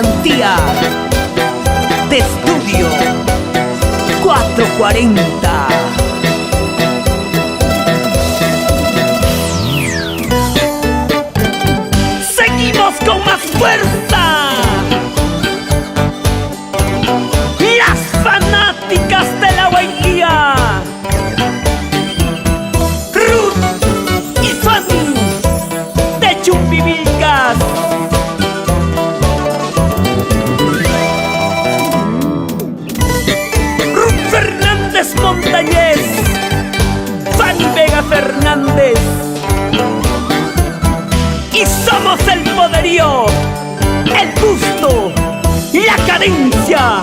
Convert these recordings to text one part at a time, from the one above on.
garantía de Estudio 440. Seguimos con más fuerza. Las fanáticas de la Guailía, Ruth y Fanny de Chumbivilcas. Ruth Fernández Montañez, Fanny Vega Fernández. Y somos el poderío, el gusto, la cadencia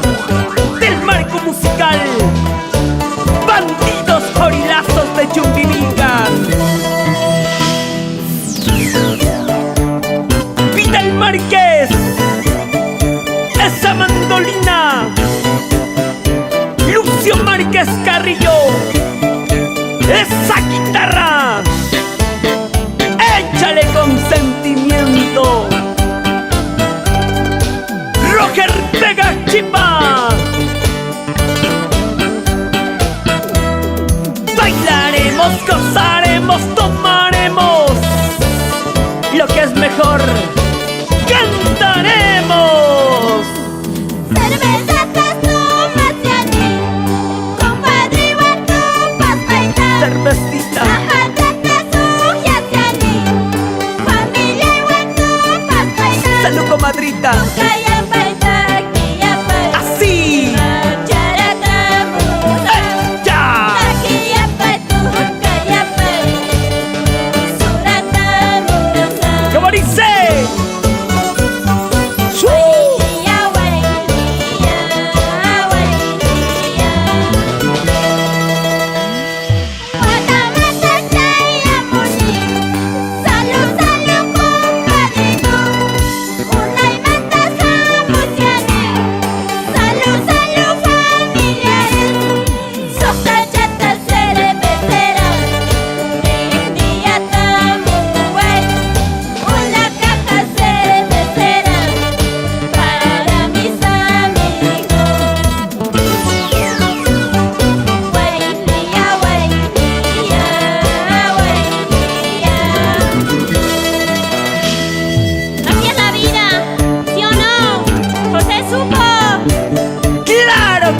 del marco musical. Bandidos jorilazos de Chumbivilcas. Vidal Márquez, esa mandolina. Lucio Márquez Carrillo, esa guitarra. Échale con sentimiento. Roger Vega Chimba. Bailaremos, gozaremos, tomaremos lo que es mejor. Cantaremos. Cerveza tomas y allí, compadre, tu pasta y tal. Cervecita. Salud, comadrita. Así. Ya. ¿Cómo dice?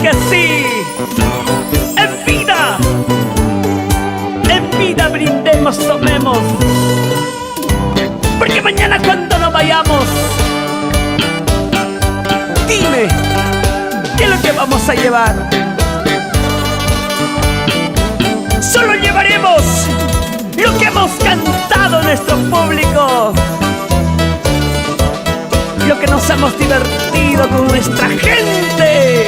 Que sí, en vida brindemos, tomemos, porque mañana cuando nos vayamos, dime, ¿qué es lo que vamos a llevar? Solo llevaremos lo que hemos cantado a nuestro público, lo que nos hemos divertido con nuestra gente.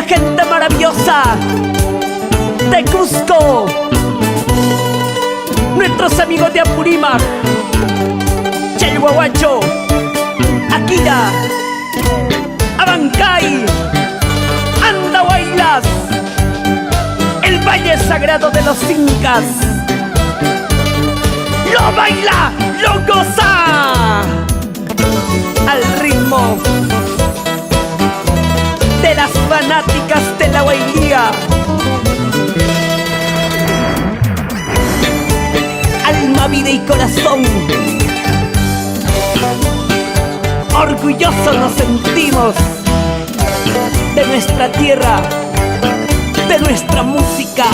Gente maravillosa de Cusco, nuestros amigos de Apurímac, Chalhuahuacho, Aquila, Abancay, Andahuaylas, el Valle Sagrado de los Incas. Lo baila, lo goza al ritmo de las fanáticas de la Guailía. Alma, vida y corazón, orgullosos nos sentimos de nuestra tierra, de nuestra música.